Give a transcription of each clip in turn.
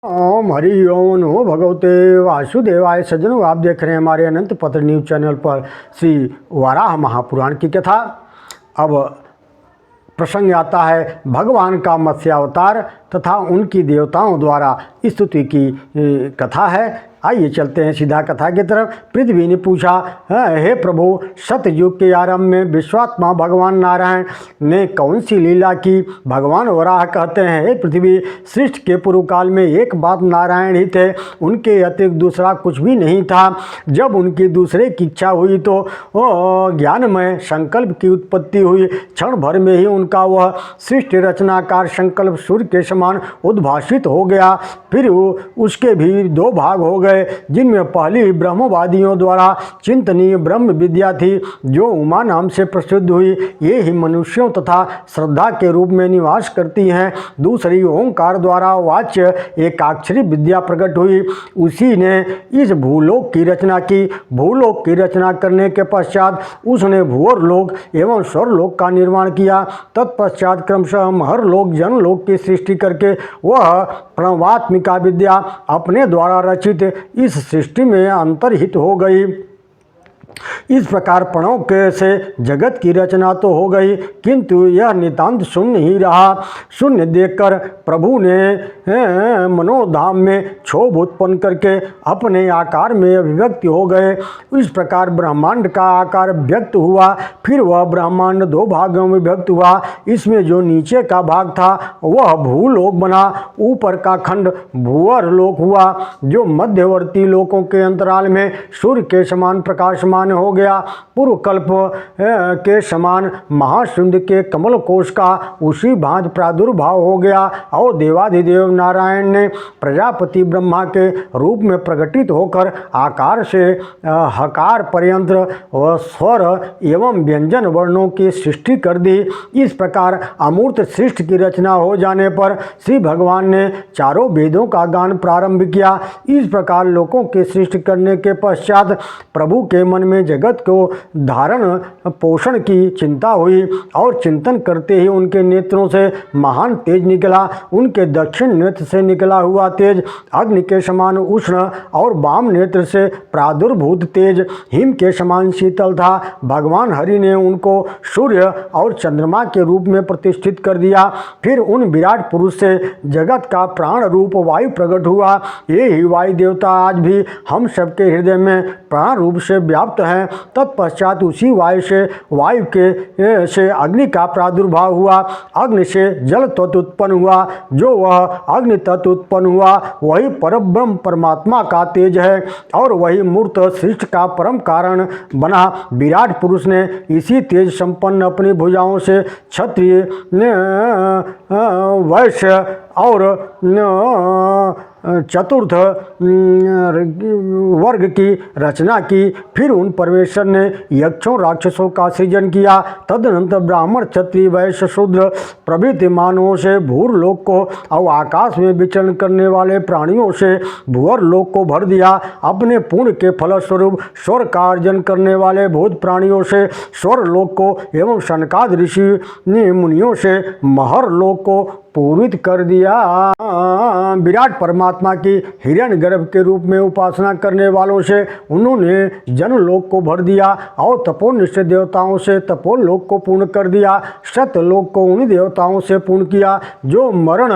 ओम हरि ओम नमो भगवते वासुदेवाय। सज्जनों, आप देख रहे हैं हमारे अनंत पत्र न्यूज चैनल पर श्री वाराह महापुराण की कथा। अब प्रसंग आता है भगवान का मत्स्यावतार तथा उनकी देवताओं द्वारा स्तुति की कथा है। आइए चलते हैं सीधा कथा की तरफ। पृथ्वी ने पूछा, हे प्रभु, सतयुग के आरंभ में विश्वात्मा भगवान नारायण ने कौन सी लीला की? भगवान वराह कहते हैं, हे पृथ्वी, सृष्टि के पूर्व काल में एक बात नारायण ही थे, उनके अतिरिक्त दूसरा कुछ भी नहीं था। जब उनकी दूसरे की इच्छा हुई तो ज्ञानमय संकल्प की उत्पत्ति हुई। क्षण भर में ही उनका वह सृष्टि रचनाकार संकल्प सूर्य के समान उद्भासित हो गया। फिर उसके भी दो भाग हो गए, जिनमें पहली ब्रह्मवादियों द्वारा चिंतनीय ब्रह्म विद्या थी, जो उमा नाम से प्रसिद्ध हुई। ये ही मनुष्यों तथा श्रद्धा के रूप में निवास करती हैं। दूसरी ओंकार द्वारा वाच्य एकाक्षरी विद्या प्रकट हुई। उसी ने इस भूलोक की रचना की। भूलोक की रचना करने के पश्चात उसने भूअरलोक एवं स्वर्लोक का निर्माण किया। तत्पश्चात क्रमशः महरलोक जनलोक की सृष्टि करके वह प्रणवात्मिका विद्या अपने द्वारा रचित इस सृष्टि में अंतर्हित हो गई। इस प्रकार प्रणव के से जगत की रचना तो हो गई, किंतु यह नितांत शून्य ही रहा। शून्य देखकर प्रभु ने मनोधाम में क्षोभ उत्पन्न करके अपने आकार में अभिव्यक्त हो गए। इस प्रकार ब्रह्मांड का आकार व्यक्त हुआ। फिर वह ब्रह्मांड दो भागों में व्यक्त हुआ। इसमें जो नीचे का भाग था वह भूलोक बना, ऊपर का खंड भूअर लोक हुआ, जो मध्यवर्ती लोकों के अंतराल में सूर्य के समान प्रकाशमान हो गया। पूर्व कल्प के समान महाशून्य के कमल कोश का उसी भांति प्रादुर्भाव हो गया और देवाधिदेव नारायण ने प्रजापति ब्रह्मा के रूप में प्रकटित होकर आकार से हकार पर्यंत स्वर एवं व्यंजन वर्णों की सृष्टि कर दी। इस प्रकार अमूर्त सृष्टि की रचना हो जाने पर श्री भगवान ने चारों वेदों का गान प्रारंभ किया। इस प्रकार लोकों की सृष्टि करने के पश्चात प्रभु के मन में जगत को धारण पोषण की चिंता हुई और चिंतन करते ही उनके नेत्रों से महान तेज निकला। उनके दक्षिण नेत्र से निकला हुआ तेज अग्नि के समान उष्ण और वाम नेत्र से प्रादुर्भूत तेज हिम के समान शीतल था। भगवान हरि ने उनको सूर्य और चंद्रमा के रूप में प्रतिष्ठित कर दिया। फिर उन विराट पुरुष से जगत का प्राण रूप वायु प्रकट हुआ। ये ही वायु देवता आज भी हम सबके हृदय में प्राण रूप से व्याप्त हैं। तत्पश्चात उसी वायु से अग्नि का प्रादुर्भाव हुआ। अग्नि से जल तत्व उत्पन्न हुआ। जो वह अग्नि तत्व उत्पन्न हुआ वही परब्रह्म परमात्मा का तेज है और वही मूर्त सृष्टि का परम कारण बना। विराट पुरुष ने इसी तेज संपन्न अपनी भुजाओं से क्षत्रिय वैश्य और चतुर्थ वर्ग की रचना की। फिर उन परमेश्वर ने यक्षों राक्षसों का सृजन किया। तदनंतर ब्राह्मण क्षत्रिय वैश्य शूद्र प्रभृति मानवों से भूरलोक को और आकाश में विचरण करने वाले प्राणियों से भूअर लोक को भर दिया। अपने पुण्य के फलस्वरूप स्वर का अर्जन करने वाले भूत प्राणियों से स्वर लोक को एवं सनकाद ऋषि मुनियों से महर लोक को पूरित कर दिया। विराट परमात्मा की हिरण्यगर्भ के रूप में उपासना करने वालों से उन्होंने जनलोक को भर दिया और तपोनिष्ठ देवताओं से तपोलोक को पूर्ण कर दिया। सत्यलोक को उन देवताओं से पूर्ण किया जो मरण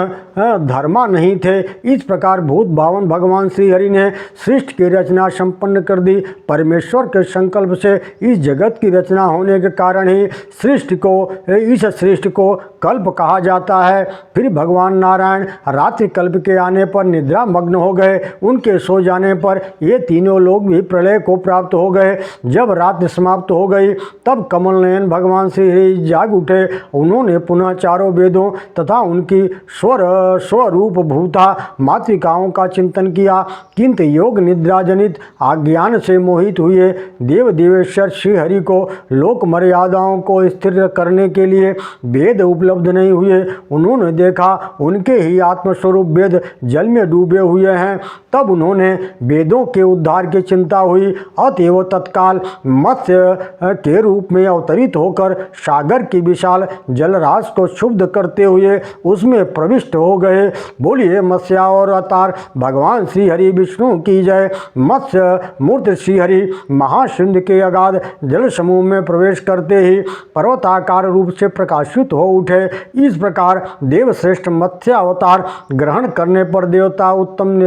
धर्मा नहीं थे। इस प्रकार भूत भावन भगवान श्री हरि ने सृष्टि की रचना संपन्न कर दी। परमेश्वर के संकल्प से इस जगत की रचना होने के कारण ही इस सृष्टि को कल्प कहा जाता है। फिर भगवान नारायण रात्रि कल्प के आने पर निद्रा मग्न हो गए। उनके सो जाने पर ये तीनों लोग भी प्रलय को प्राप्त हो गए। जब रात्रि समाप्त हो गई तब कमल नयन भगवान श्री हरि जाग उठे। उन्होंने पुनः चारों वेदों तथा उनकी स्वरूप भूता मातृकाओं का चिंतन किया, किंतु योग निद्रा जनित अज्ञान से मोहित हुए देव देवेश्वर श्री हरि को लोक मर्यादाओं को स्थिर करने के लिए वेद उपलब्ध नहीं हुए। उन्होंने देखा उनके ही आत्मस्वरूप वेद जल में डूबे हुए हैं। तब उन्होंने वेदों के उद्धार की चिंता हुई। अतएव तत्काल मत्स्य के रूप में अवतरित होकर सागर की विशाल जलराशि को क्षुब्ध करते हुए उसमें प्रविष्ट हो हो गए। बोलिए मत्स्या और अवतार भगवान श्री हरि विष्णु की जय। मत्स्य मूर्ति श्री हरि महासिंधु के अगाध जल समूह में प्रवेश करते ही पर्वताकार रूप से प्रकाशित हो उठे। इस प्रकार देवश्रेष्ठ मत्स्य अवतार ग्रहण करने पर देवता उत्तम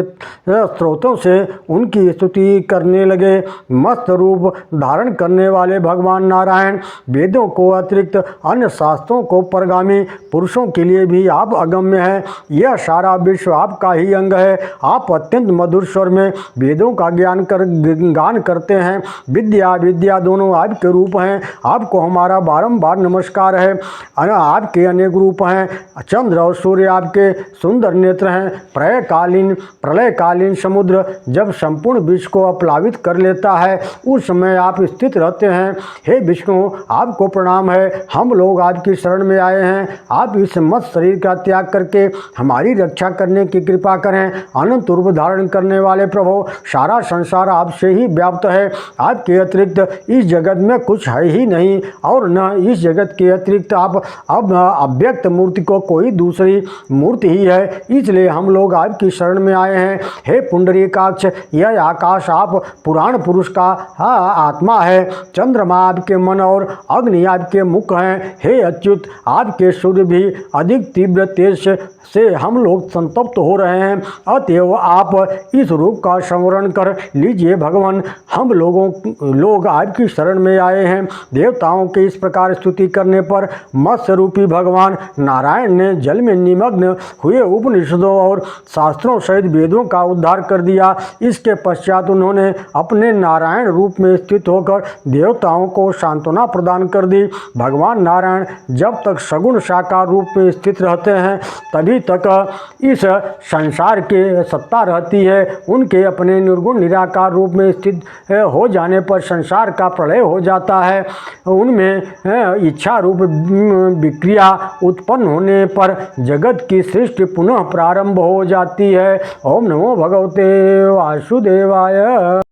स्रोतों से उनकी स्तुति करने लगे। मत्स्य रूप धारण करने वाले भगवान नारायण वेदों को अतिरिक्त अन्य शास्त्रों को परगामी पुरुषों के लिए भी आप अगम्य हैं। यह सारा विश्व आपका ही अंग है। आप अत्यंत मधुर स्वर में वेदों का गान करते हैं। विद्या विद्या दोनों आपके रूप हैं। आपको हमारा बारंबार नमस्कार है। आपके अनेक रूप हैं। चंद्र और सूर्य आपके सुंदर नेत्र हैं। प्रलयकालीन समुद्र जब संपूर्ण विश्व को अपलावित कर लेता है उस समय आप स्थित रहते हैं। हे विष्णु आपको प्रणाम है। हम लोग आपकी शरण में आए हैं। आप इस मत्स्य शरीर का त्याग करके हमारी रक्षा करने की कृपा करें। अनंत रूप धारण करने वाले प्रभु सारा संसार आपसे ही व्याप्त है। आपके अतिरिक्त इस जगत में कुछ है ही नहीं और न इस जगत के अतिरिक्त आप अब अव्यक्त मूर्ति को कोई दूसरी मूर्ति ही है। इसलिए हम लोग आपकी शरण में आए हैं। हे पुंडरीकाक्ष यह आकाश आप पुराण पुरुष का आत्मा है। चंद्रमा आपके मन और अग्नि आपके मुख हैं। हे अच्युत आपके सूर्य भी अधिक तीव्र तेज से हम लोग संतप्त हो रहे हैं। अतएव आप इस रूप का संवरण कर लीजिए भगवान। हम लोग आपकी शरण में आए हैं। देवताओं के इस प्रकार स्तुति करने पर मत्स्य रूपी भगवान नारायण ने जल में निमग्न हुए उपनिषदों और शास्त्रों सहित वेदों का उद्धार कर दिया। इसके पश्चात उन्होंने अपने नारायण रूप में स्थित होकर देवताओं को सांत्वना प्रदान कर दी। भगवान नारायण जब तक सगुण साकार रूप में स्थित रहते हैं तभी तक इस संसार के सत्ता रहती है। उनके अपने निर्गुण निराकार रूप में स्थित हो जाने पर संसार का प्रलय हो जाता है। उनमें इच्छा रूप विक्रिया उत्पन्न होने पर जगत की सृष्टि पुनः प्रारंभ हो जाती है। ओम नमो भगवते वासुदेवाय।